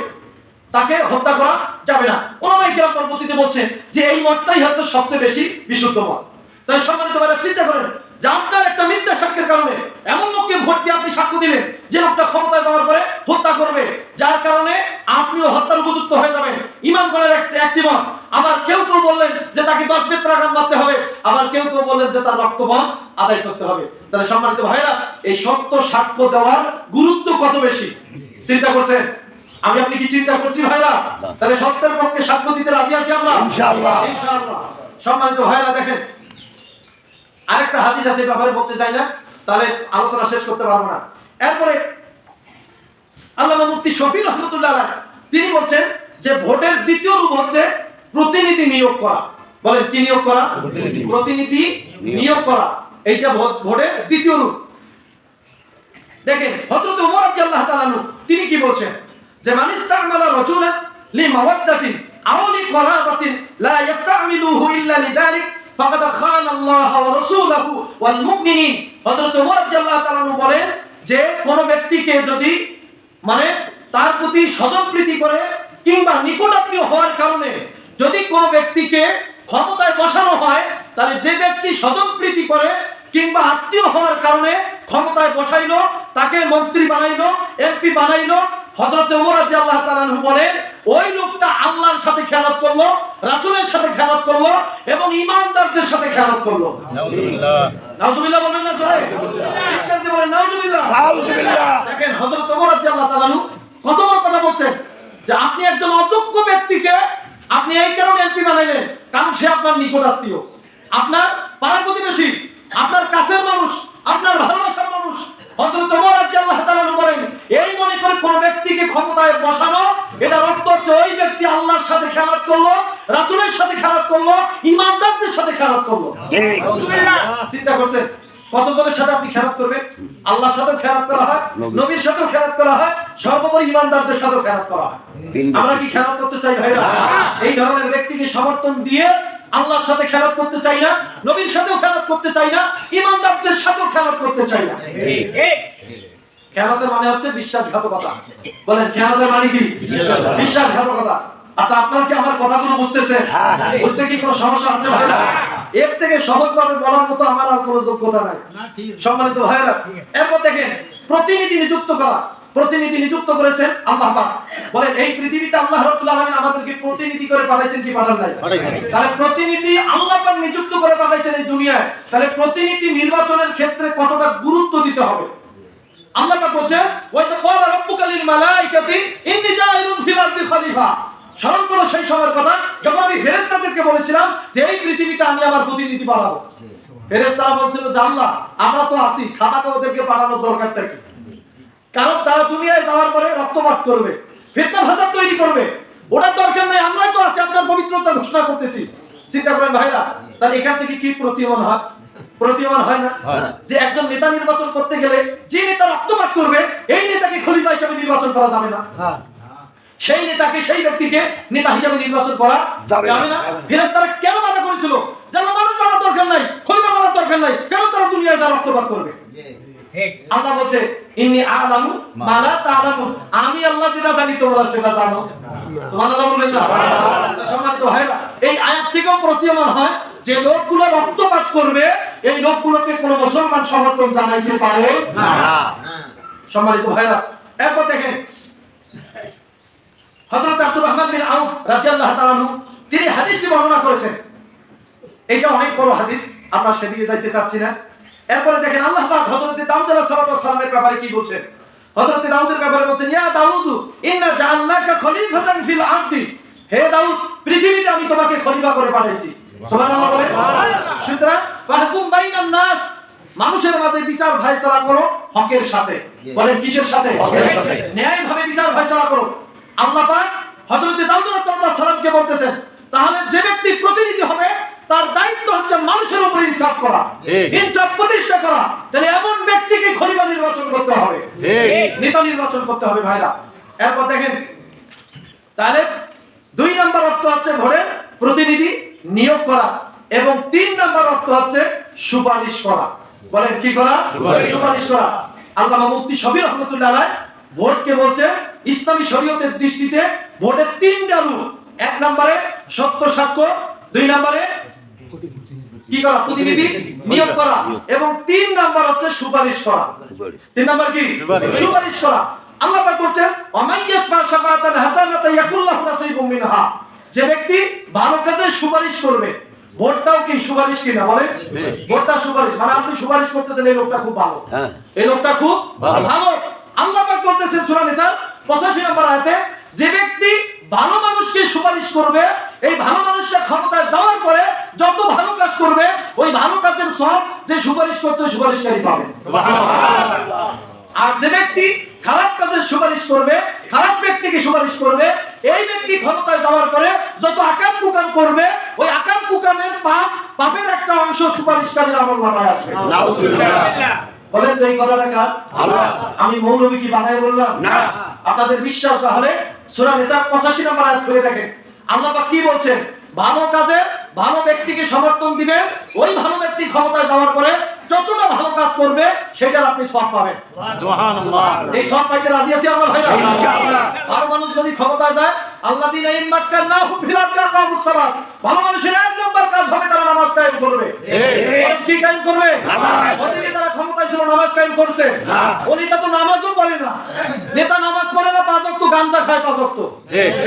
তাকে হত্যা করা যাবে না। ওলামায়ে কেরাম পরবর্তীতে বলছেন যে এই মতটাই হচ্ছে সবচেয়ে বেশি বিশুদ্ধ মত। তাই সম্মানিত ভাইরা, চিন্তা করেন যে আপনার একটা মিথ্যা সাক্ষ্যের কারণে এমন লোককে ভোট দিয়ে আপনি সাক্ষ্য দিলেন যে লোকটা ক্ষমতায় যাওয়ার পরে হত্যা করবে, যার কারণে আপনিও হত্যার উপযুক্ত হয়ে যাবেন। ইমামগণের একটি মত। আবার কেউ বললেন যে তাকে 10 বেত্রাঘাত মারতে হবে, আবার কেউ বললেন যে তার রক্তপাত আদায় করতে হবে। তাহলে সম্মানিত ভাইরা, এই সত্য সাক্ষ্য দেওয়ার গুরুত্ব কত বেশি চিন্তা করছেন? আপনি কি চিন্তা করছি ভাইরা? তাহলে সত্যের পক্ষে সাক্ষ্য দিতে রাজি আছি আমরা ইনশাআল্লাহ। সম্মানিত ভাইরা দেখেন, আরেকটা হাদিস আছে, ব্যাপারে বলতে চাই না, তাহলে আলোচনা শেষ করতে পারবো না। এরপরে আল্লামা মুফতি শফি রহমাতুল্লাহ আলাইহি তিনি বলছেন যে ভোটের দ্বিতীয় রূপ হচ্ছে প্রতিনিধি নিয়োগ করা। বলেন কি নিয়োগ করা? প্রতিনিধি নিয়োগ করা, এইটা ভোটের দ্বিতীয় রূপ। দেখেন হযরত ওমর রাদিয়াল্লাহু তাআলা তিনি কি বলছেন যে মান ইসতা'মালা রাজুলান লিমাওয়াদ্দাতিন আও লিকরাবাতিন লা ইসতা'মিলুহু ইল্লা লিযালিক ফাকাদ খানা আল্লাহ ওয়া রাসূলুহু ওয়াল মুমিনিন। হযরত ওমর রাদিয়াল্লাহু তাআলা বলেন যে কোন ব্যক্তিকে যদি মানে তার প্রতি স্বজনপ্রীতি করে কিংবা নিকটাত্মীয় হওয়ার কারণে যদি কোন ব্যক্তিকে ক্ষমতায় বসানো হয়, তাহলে যে ব্যক্তি স্বজনপ্রীতি করে কিংবা আত্মীয় হওয়ার কারণে ক্ষমতায় বসাইলো, তাকে মন্ত্রী বানাইলো, এমপি বানাইলো, হযরত ওমর রাদিয়াল্লাহু তাআলা বলেন ওই লোকটা আল্লাহর সাথে খেয়ানত করলো, রাসূলের সাথে খেয়ানত করলো এবং ঈমানদারদের সাথে খেয়ানত করলো। নাউজুবিল্লাহ। নাউজুবিল্লাহ বলবেন না জোরে? চিৎকার দিয়ে বলেন নাউজুবিল্লাহ। নাউজুবিল্লাহ। দেখেন হযরত ওমর রাদিয়াল্লাহু তাআলা কত বড় কথা বলছেন। যে আপনি একজন অযোগ্য ব্যক্তিকে আপনি এই কারণে এমপি বানাইলেন কারণ সে আপনার নিকট আত্মীয়, আপনার পাড়া প্রতিবেশী, আপনার কাছের মানুষ, আপনার ভালোবাসার মানুষ। হযরত ওমর রাদিয়াল্লাহু তাআলা বলেন, এই মনে করে কোন ব্যক্তিকে ক্ষমতায় বসানো, এটা অর্থ হচ্ছে ওই ব্যক্তি আল্লাহর সাথে খেলাপ করলো, রাসূলের সাথে খেলাপ করলো, ঈমানদারদের সাথে খেলাপ করলো। চিন্তা করছেন কতজনের সাথে আপনি খেলাপ করবেন? আল্লাহর সাথেও খেলাপ করা হয়, নবীর সাথেও খেলাপ করা হয়, সর্বোপরি ঈমানদারদের সাথেও খেলাপ করা হয়। আমরা কি খেলাপ করতে চাই ভাইরা? এই ধরনের ব্যক্তিকে সমর্থন দিয়ে আল্লাহর সাথে খেলাপ করতে চাই না, নবীর সাথেও খেলাপ করতে চাই না, ঈমানদারদের সাথেও খেলাপ করতে চাই না। খেলাতের মানে হচ্ছে বিশ্বাসঘাতকতা। বলেন খেলাতের মানে কি? বিশ্বাসঘাতকতা। আচ্ছা আপনারা কি আমার কথাগুলো বুঝতেছেন? বুঝতে কি কোনো সমস্যা হচ্ছে ভাইরা? এর থেকে সহজভাবে বলার মতো আমার আর কোনো যোগ্যতা নাই। সম্মানিত ভাইরা, এরপর দেখেন প্রতিনিধি নিযুক্ত করা। প্রতিনিধি নিযুক্ত করেছেন আল্লাহ পাক। বলেন এই পৃথিবীতে আল্লাহ রাব্বুল আলামিন আমাদেরকে প্রতিনিধি করে পাঠাইছেন কি পাঠান নাই? তাহলে প্রতিনিধি আল্লাহ পাক নিযুক্ত করে পাঠাইছেন এই দুনিয়ায়। তাহলে প্রতিনিধি নির্বাচনের ক্ষেত্রে কতটা গুরুত্ব দিতে হবে? আল্লাহ পাক বলেন, ওয়া ক্বালা রাব্বুকা লিল মালাইকাতি ইন্নী জাইলুন ফিল আরদি খলিফা। স্মরণ করো সেই সময়ের কথা যখন আমি ফেরেশতাদেরকে বলেছিলাম যে এই পৃথিবীতে আমি আমার প্রতিনিধি পাঠাবো। ফেরেশতারা বলছিল যে আল্লাহ আমরা তো আছি, খামাকে ওদেরকে পাঠানোর দরকারটা কি? কারণ তারা দুনিয়ায় যাওয়ার পরে রক্তপাত করবে, ফিতনা ফাসাদ তৈরি করবে, ওটার দরকার নেই, আমরাই তো আছি, আপনার পবিত্রতা ঘোষণা করতেছি। চিন্তা করেন ভাইরা, তাহলে এখান থেকে কি প্রতীয়মান হয়? প্রতীয়মান হয় না যে একজন নেতা নির্বাচন করতে গেলে যে নেতা রক্তপাত করবে এই নেতাকে খলিফা হিসেবে নির্বাচন করা যাবে না, সেই নেতাকে সেই ব্যক্তিকে নেতা হিসেবে নির্বাচন করা যাবে না। ফেরেশতারা কেন মানা করেছিল? যেন মানুষ বানার দরকার নাই, খলিফা বানার দরকার নাই, কেন তারা দুনিয়ায় যা রক্তপাত করবে? আল্লাহ বলছে ইন্নী আ'লামু মা লা তা'লামুন, আমি আল্লাহ যেটা জানি তোমরা সেটা জানো। সুবহানাল্লাহ বলবেন না? সম্মানিত ভাইরা, এই আয়াত থেকেও প্রতীয়মান হয় যে লোকগুলো রক্তপাত করবে এই লোকগুলোকে কোনো মুসলমান সমর্থন জানাইতে পারে না। সম্মানিত ভাইরা, এরপর দেখেন হযরত আব্দুর রহমান বিন আউফ রাদিয়াল্লাহু তাআলা আনহু তিনি হাদিসটি বর্ণনা করেছেন। এটা অনেক বড় হাদিস, আমরা সেদিকে যাইতে চাচ্ছি না। এরপরে দেখেন আল্লাহ পাক হযরত দাউদ আলাইহিস সালামের ব্যাপারে কি বলছেন। হযরত দাউদের ব্যাপারে বলছেন, ইয়া দাউদ ইন্না জাআলনাকা খলিফাতান ফিল আরদি, হে দাউদ পৃথিবীতে আমি তোমাকে খলিফা করে পাঠাইছি। সুবহানাল্লাহ বলেন। সুতরাং ফাহকুম বাইনান নাস, মানুষের মাঝে বিচার ফায়সালা করো হকের সাথে। বলেন কিসের সাথে? হকের সাথে। ন্যায়ভাবে বিচার ফায়সালা করো। আল্লাহ পাক হযরত দাউদ আলাইহিস সালামকে বলতেছেন তাহলে যে ব্যক্তি প্রতিনিধি হবে তার দায়িত্ব হচ্ছে মানুষের উপর ইনসাফ করা, ইনসাফ প্রতিষ্ঠা করা। তাহলে এমন ব্যক্তিকে খলিফা নির্বাচন করতে হবে, নেতা নির্বাচন করতে হবে ভাইরা। এরপর দেখেন তাহলে 2 নাম্বার অর্থ হচ্ছে ভোটের প্রতিনিধি নিয়োগ করা এবং 3 নাম্বার অর্থ হচ্ছে সুপারিশ করা। বলেন কি করা? সুপারিশ করা। আল্লামা মুফতি শফি রহমাতুল্লাহ আলাইহি ভোটকে বলছে ইসলামী শরীয়তের দৃষ্টিতে ভোটের 3টা রূপ। 1 নম্বরে সত্য সাক্ষ্য, 2 নম্বরে কি করা? প্রতিনিধি নিয়োগ করা এবং 3 নাম্বার হচ্ছে সুপারিশ করা। 3 নাম্বার কি? সুপারিশ করা। আল্লাহ পাক বলেন ওমাইয়াসফা শাফাআতান হাসানাতান ইয়াকুল্লাহু নাসিবুম মিনহা, যে ব্যক্তি ভালো কাজে সুপারিশ করবে। ভোটটাও কি সুপারিশ কিনা? বলেন ভোটটা সুপারিশ, মানে আপনি সুপারিশ করতেছেন এই লোকটা খুব ভালো, এই লোকটা খুব ভালো। আল্লাহ পাক বলতেছেন সূরা নিসা 85 নম্বর আয়াতে, যে ব্যক্তি ভালো মানুষকে সুপারিশ করবে এই ভালো মানুষটা ক্ষমতায় যাওয়ার পরে যত ভালো কাজ করবে ওই ভালো কাজের সওয়াব যে সুপারিশ করছে সুপারিশকারী পাবে। সুবহানাল্লাহ। আর যে ব্যক্তি খারাপ কাজের সুপারিশ করবে, খারাপ ব্যক্তিকে সুপারিশ করবে, এই ব্যক্তি ক্ষমতায় যাওয়ার পরে যত আকাম কুকাম করবে ওই আকাম কুকামের পাপের একটা অংশ সুপারিশকারীর আমলনামায় আসবে। নাউযুবিল্লাহ। বলেন তো এই কথাটা কার? আল্লাহ। আমি মৌলবী কি বানাই বললাম? না। আপনাদের বিশ্বাস তাহলে সূরা নিসা 85 নম্বর আয়াত খুলে দেখেন। আল্লাহ পাক কি বলছেন? ভালো কাজে ভালো ব্যক্তিকে সমর্থন দিবে, ওই ভালো ব্যক্তি ক্ষমতায় যাওয়ার পরে যতটা ভালো কাজ করবে সেটার আপনি সওয়াব পাবেন। সুবহানাল্লাহ। এই সওয়াব পাইতে রাজি আছি আমরা ভাইরা? ইনশাআল্লাহ। ভালো মানুষ যদি ক্ষমতায় যায় আল্লাযীনা ইম্মাক্কানাহুম ফিল আরদি আকামুস সালাত, ভালো মানুষের 1 নম্বর কাজ হবে তারা নামাজ কায়েম করবে। কি কায়েম করবে? নামাজ। ওদিকে তারা ক্ষমতায় ছিল নামাজ কায়েম করছে, উনি তো নামাজও পড়ে না, নেতা নামাজ পড়ে না, 5 ওয়াক্ত গাঞ্জা খায় 5 ওয়াক্ত।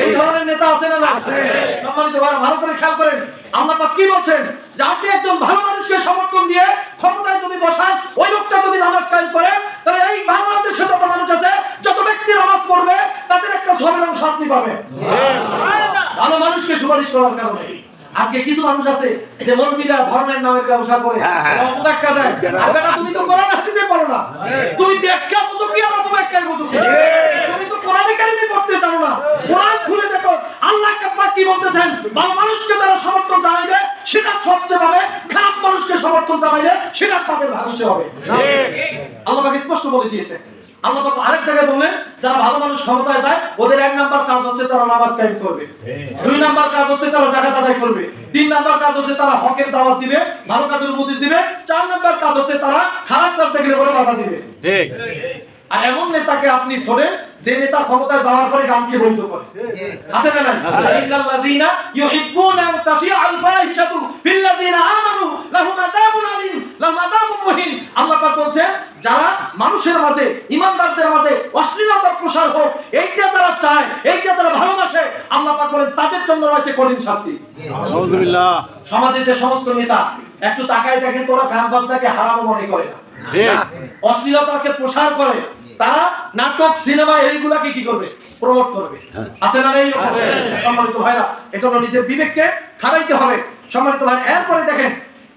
এই ধরনের নেতা আছে না? আছে। সম্মানিত ভাইরা ভালো করে খেয়াল করেন আল্লাহ পাক কি বলছেন যে আপনি একজন ভালো মানুষকে সমর্থন দিয়ে ক্ষমতায় যদি বসান ওই লোকটা যদি নামাজ কায়েম করে তাহলে এই বাংলাদেশে যত মানুষ আছে যত ব্যক্তি নামাজ পড়বে তাদের একটা সবের অংশ আপনি পাবেন ভালো মানুষকে সুপারিশ করার কারণে। আজকে কিছু মানুষ আছে যে মৌলবীরা ধর্মের নামের ব্যবসা করে অপব্যাখ্যা দেয়। আর বেটা তুমি তো কোরআন হাদিসে পড়ো না, তুমি ব্যাখ্যা বুঝো কি আর অপব্যাখ্যায় বুঝো কি? তুমি তো কোরআন কারিমে পড়তে জানো না। কোরআন খুলে দেখো আল্লাহ পাক কি বলতেছেন। ভালো মানুষকে যারা সমর্থন জানাইবে সেটা সবচেয়ে পাবে, খারাপ মানুষকে সমর্থন জানাইলে সেটা পাবে ভালোসে হবে। আল্লাহ পাক স্পষ্ট বলে দিয়েছে। আল্লাহ পাক আরেক জায়গায় বললেন যারা ভালো মানুষ ক্ষমতায় যায় ওদের 1 নাম্বার কাজ হচ্ছে তারা নামাজ কায়েম করবে, 2 নাম্বার কাজ হচ্ছে তারা যাকাত আদায় করবে, 3 নাম্বার কাজ হচ্ছে তারা হকের দাওয়াত দিবে, ভালো কাজের উপদেশ দিবে, 4 নাম্বার কাজ হচ্ছে তারা খারাপ কাজ দেখলে বড় বাধা দিবে। ঠিক। আর এমন নেতাকে আপনি ছোড়েন যে নেতা ক্ষমতায় যাওয়ার পরে গামকে বৈধ করে। আছে না নাই? ইন্নাল্লাযীনা ইউহিব্বুনা আন তাশিআল ফাহিশাতু ফিল্লাযীনা আমানু লাহুম আযাবুন আলীম লাহুম আযাবুন মুহিন। আল্লাহ পাক বলেন যারা মানুষের মাঝে ঈমানদারদের মাঝে অশ্লীলতার প্রসার হোক এইটা যারা চায়, এইটা যারা ভালোবাসে, আল্লাহ পাক বলেন তাদের জন্য রয়েছে কঠিন শাস্তি। আউযুবিল্লাহ। সমাজে যে সমস্ত নেতা একটু তাকায় দেখেন তোরা গান বাজনাকে হারাম মনে করে না, ঠিক অশ্লীলতাকে প্রসার করে, তারা নাটক সিনেমা এইগুলাকে কি করবে? প্রমোট করবে। আছে না নেই? সম্মানিত ভাইরা, এজন্য নিজের বিবেককে খাটাইতে হবে। সম্মানিত ভাই, এরপরে দেখেন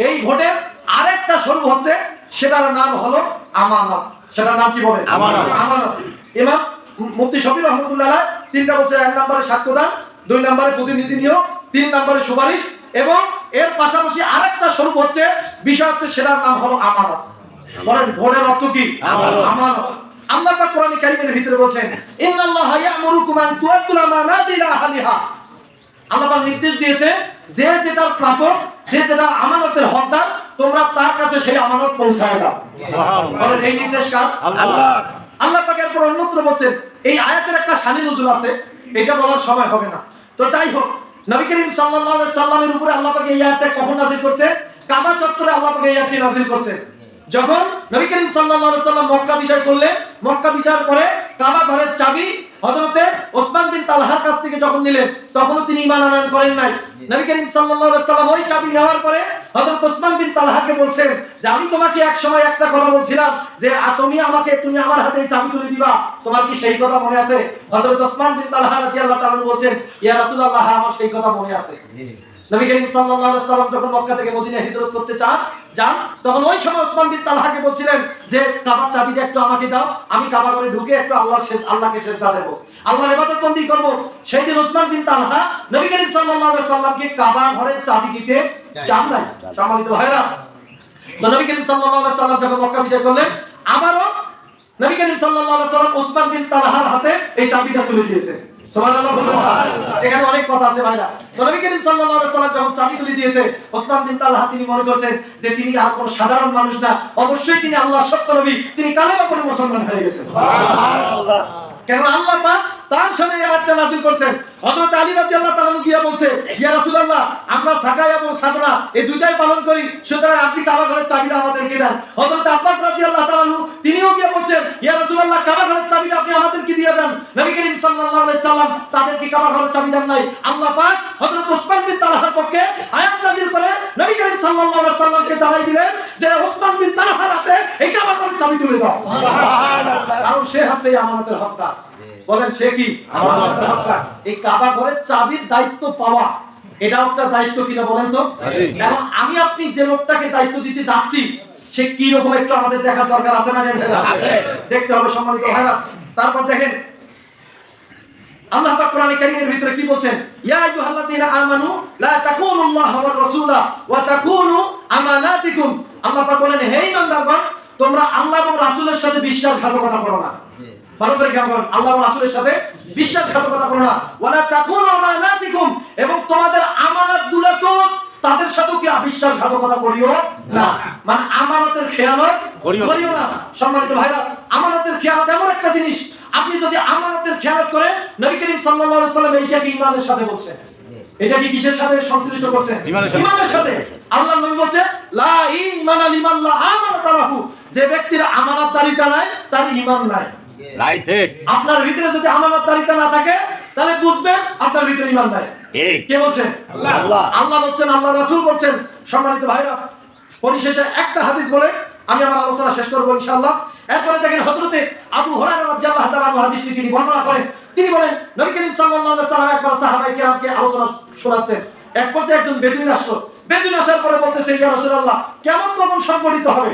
এই ভোটের আরেকটা স্বরূপ হচ্ছে, সেটার নাম হলো আমানত। সেটার নাম কি বলে? আমানত। ইমাম মুফতি শফি রহমাতুল্লাহ আলাইহি 3টা বলছে। 1 নম্বরে সাক্ষ্যদান, 2 নম্বরে প্রতিনিধি নিয়োগ, 3 নম্বরে সুপারিশ, এবং এর পাশাপাশি আরেকটা স্বরূপ হচ্ছে, বিষয় হচ্ছে সেটার নাম হলো আমানত। বলেন ভোটের অর্থ কি? আমানত। আল্লাহ পাক কোরআন কারীমের ভিতরে বলেন ইন্নাল্লাহা ইয়া'মুরুকুম আন তু'আদ্দুল আমানাতি ইলা আহলিহা। আল্লাহ পাক নির্দেশ দিয়েছে যে যেটার প্রাপক, যে যেটার আমানতের হকদার, তোমরা তার কাছে সেই আমানত পৌঁছায় দাও। সুবহানাল্লাহ। বলেন এই নির্দেশ কার? আল্লাহ। আল্লাহ পাক এরপর অন্যত্র বলেন, এই আয়াতের একটা শানি নজুল আছে, এটা বলার সময় হবে না। তো যাই হোক, নবী করিম সাল্লাল্লাহু আলাইহি সাল্লামের উপরে আল্লাহ পাক এই আয়াতটা কখন নাযিল করছে? কাবা চত্বরে আল্লাহ পাক এই আয়াতটি নাযিল করছে। যখন নবী করিম সাল্লাল্লাহু আলাইহি সাল্লাম মক্কা বিজয় করলেন, মক্কা বিজয়ের পরে কাবা ঘরের চাবি হযরতে ওসমান বিন তালহার কাছ থেকে যখন নিলেন, তখনও তিনি ঈমান আনয়ন করেন নাই। নবী করিম সাল্লাল্লাহু আলাইহি সাল্লাম ওই চাবি নেওয়ার পরে হযরত ওসমান বিন তালহাকে বলছেন যে আমি তোমাকে এক সময় একটা কথা বলছিলাম যে তুমি আমার হাতে এই চাবি তুলে দিবা, তোমার কি সেই কথা মনে আছে? হযরত ওসমান বিন তালহা রাদিয়াল্লাহু তাআলা বলছেন ইয়া রাসূলুল্লাহ, আমার সেই কথা মনে আছে। নবী করিম সাল্লাল্লাহু আলাইহি সাল্লাম যখন মক্কা থেকে মদিনায় হিজরত করতে যান, তখন ওই সময় ওসমান বিন তালহাকে বলছিলেন যে কাবার চাবিটা একটু আমাকে দাও, আমি কাবা ঘরে ঢুকে একটু আল্লাহকে সিজদা দেব, আল্লাহর ইবাদত বন্দি করব। সেই দিন ওসমান বিন তালহা নবী করিম সাল্লাল্লাহু আলাইহি সাল্লামকে কাবা ঘরের চাবি দিতে চান নাই। সম্মানিত ভাইরা, তো নবী করিম সাল্লাল্লাহু আলাইহি সাল্লাম যখন মক্কা বিজয় করলেন, আবারও নবী করিম সাল্লাল্লাহু আলাইহি সাল্লাম ওসমান বিন তালহার হাতে এই চাবিটা তুলে দিয়েছেন। সুবহানাল্লাহ। এখানে অনেক কথা আছে ভাইরা। নবী করিম সাল্লাল্লাহু আলাইহি সাল্লাম যখন চাবি তুলে দিয়েছে, ওসমান বিন তালহা তিনি মনে করছেন যে তিনি আর কোনো সাধারণ মানুষ না, অবশ্যই তিনি আল্লাহর সত্য নবী, তিনি কালেমা পড়ে মুসলমান হয়ে গেছেন। সুবহানাল্লাহ। কেন আল্লাহ পাক তার সামনে এই আয়াতটা নাযিল করেছেন। হযরত আলী রাদিয়াল্লাহু তাআলা গিয়া বলছে ইয়া রাসূলুল্লাহ, আমরা সাকায়া এবং সাদরা এই দুইটাই পালন করি, সুতরাং আপনি কাবা ঘরের চাবিটা আমাদেরকে দেন। হযরত আব্বাস রাদিয়াল্লাহু তাআলা তিনিও গিয়া বলছেন ইয়া রাসূলুল্লাহ, কাবা ঘরের চাবিটা আপনি আমাদেরকে দিয়ে দেন। নবী করিম সাল্লাল্লাহু আলাইহি সাল্লাম তাদেরকে কাবা ঘরের চাবি দেন নাই। আল্লাহ পাক হযরত ওসমান বিন তালহার পক্ষে আয়াত নাযিল করে নবী করিম সাল্লাল্লাহু আলাইহি সাল্লামকে জানাই দিলেন যে ওসমান বিন তালহার হাতে এই কাবা ঘরের চাবি তুলে দাও। সুবহানাল্লাহ। কারণ সে হচ্ছে এই আমানতের হকদার। বলেন সে কি? আমানতের হকদার। এই কাবা ঘরের চাবির দায়িত্ব পাওয়া, এটাও একটা দায়িত্ব কিনা বলেন তো? এখন আমি আপনি যে লোকটাকে দায়িত্ব দিতে যাচ্ছি সে কি রকম একটু আমাদের দেখার দরকার আছে না? দেখতে হবে সম্মানিত ভাইরা। তারপর দেখেন আল্লাহ পাক কোরআন কারীমের ভিতরে কি বলেন? ইয়া আইয়ুহাল্লাযীনা আমানু লা তাকুনুল্লাহ ওয়ার রাসূলা ওয়া তাকুনু আমানাতিকুম। আল্লাহ পাক বলেন হে ঈমানদারগণ, তোমরা আল্লাহ এবং রাসূলের সাথে বিশ্বাসঘাতকতা করো না। ভালো করে খেয়াল করুন, আল্লাহ এবং রাসূলের সাথে বিশ্বাসঘাতকতা করো না। ওয়ালা তাকুনু আমানাতিকুম, এবং তোমাদের আমানতগুলো তো তাদের সাথে কি অবিশ্বাসঘাতকতা করিও না, মানে আমানতের খেয়ানত করিও না। সম্মানিত ভাইরা, আমানতের খেয়ানত এমন একটা জিনিস, আপনি যদি আমানতের খেয়ানত করেন, নবী করিম সাল্লাল্লাহু আলাইহি সাল্লাম এইটাকে ঈমানের সাথে বলছেন। এটা কি কিসের সাথে সংশ্লিষ্ট করছেন? ঈমানের সাথে। আল্লাহর নবী বলেন লা ঈমানা লিমান লা আমানাতা লাহু, যে ব্যক্তির আমানতদারিতা নাই তার ঈমান নাই। রাইট। ঠিক। আপনার ভিতরে যদি আমানতদারিতা না থাকে তাহলে বুঝবেন আপনার ভিতরে ঈমান নাই। ঠিক। কে বলছেন? আল্লাহ। আল্লাহ বলছেন, আল্লাহ রাসূল বলছেন। সম্মানিত ভাইরা, পরিশেষে একটা হাদিস বলে আমি আমার আলোচনা শেষ করবো ইনশাআল্লাহ। এরপরে দেখেন হযরতে আবু হুরায়রা রাদিয়াল্লাহু তাআলা আনহু হাদিসটি তিনি বর্ণনা করেন। তিনি বলেন নবী করিম সাল্লাল্লাহু আলাইহি ওয়াসাল্লাম একবার সাহাবায়ে কেরামকে আলোচনা শোনাচ্ছেন। এক পর্যায়ে একজন বেদুইন আসলো। বেদুইন আসার পরে বলতেছে, ইয়া রাসূলুল্লাহ, কিয়ামত কখন সংঘটিত হবে?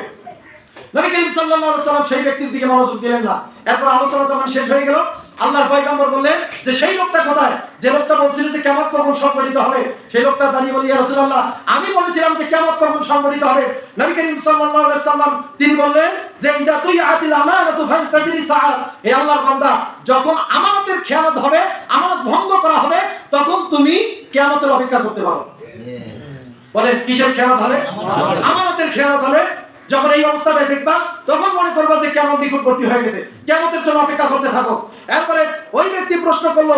নবী করিম সাল্লাল্লাহু আলাইহি ওয়াসাল্লাম সেই ব্যক্তির দিকে মনোযোগ দিলেন না। এরপর আলোচনা যখন শেষ হয়ে গেল, আল্লাহর পয়গম্বর বললেন যে সেই লোকটা কোথায়, যে লোকটা বলছিল যে কিয়ামত কখন সংঘটিত হবে? সেই লোকটা দাঁড়িয়ে বলে, ইয়া রাসূলুল্লাহ, আমি বলেছিলাম যে কিয়ামত কখন সংঘটিত হবে। নবী করিম সাল্লাল্লাহু আলাইহি ওয়াসাল্লাম তিনি বললেন যে ইযা তুইআতিল আমানাতু ফান্তাজিরি সাআত, হে আল্লাহর বান্দা, যখন আমানতের খেয়ানত হবে, আমানত ভঙ্গ করা হবে, তখন তুমি কিয়ামতের অপেক্ষা করতে পারো। বলেন কিসের খেয়ানত হলে? আমানতের খেয়ানত হলে। যখন এই অবস্থাটা দেখবা, তখন মনে করবা যে কিয়ামত নিকটবর্তী হয়ে গেছে, কিয়ামতের জন্য অপেক্ষা করতে থাকো। এরপরে ওই ব্যক্তি প্রশ্ন করলো,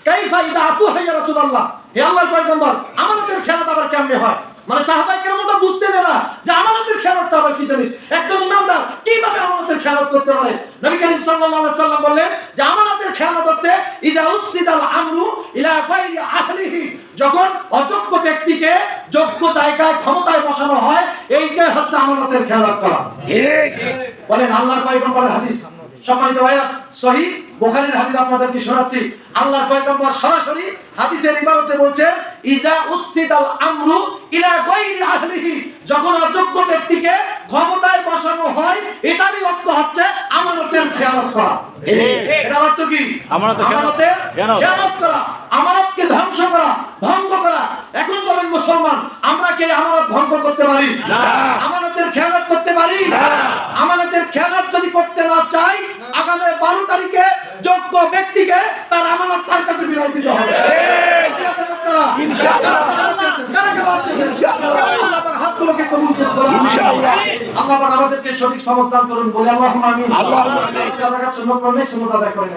কাইফা ইদা আতুহা ইয়া রাসূলুল্লাহ, হে আল্লাহর পয়গম্বর, আমানতের খেয়ানত আবার কেমনে হয়? মানে সাহাবায়ে কেরামটা বুঝতেন না যে আমানতের খেয়ানতটা আবার কি জিনিস। একজন ইমানদার কিভাবে আমানতের খেয়ানত করতে পারে? নবী করিম সাল্লাল্লাহু আলাইহি ওয়াসাল্লাম বললেন যে আমানতের খেয়ানত হচ্ছে ইদা উসিদাল আমরু ইলা গায়রি আহলিহি, যখন অযোগ্য ব্যক্তিকে যোগ্য জায়গায় ক্ষমতায় বসানো হয়, এইটাই হচ্ছে আমানতের খেয়ানত করা। ঠিক। বলেন আল্লাহর পয়গম্বরের হাদিস। সম্মানিত ভাইরা, সহিহ বুখারীর হাদিস আপনাদেরকে শোনাচ্ছি। আল্লাহর পয়গম্বর সরাসরি হাদিসের ইবারতে বলছেন, ইজা উসিদাল আমরু ইলা গায়রি আহলিহি, যখন অযোগ্য ব্যক্তিকে ক্ষমতায় বসানো হয়, এটারই অর্থ হচ্ছে আমানতের খেয়ানত করা। এটার অর্থ কি? আমানতের খেয়ানত করা, আমানতকে ধ্বংস করা, ভঙ্গ করা। এখন বলেন মুসলমান, আমরা কি আমানত ভঙ্গ করতে পারি? না। আমানতের খেয়ানত করতে পারি? না। আমানতের খেয়ানত যদি করতে না চাই, আগামী 12 তারিখে যোগ্য ব্যক্তিকে তার আমানত তার কাছে বিলাই দিতে হবে। ইনশাআল্লাহ। আল্লাহ পাক হাতগুলোকে কবুল করুন। ইনশাআল্লাহ। আল্লাহ পাক আমাদেরকে সঠিক সমর্থন করুন বলে আল্লাহুম্মা আমিন। আল্লাহুম্মা আমিন। যারা কাছে সুন্নাত পড়ে সুন্নাত আদায় করেন।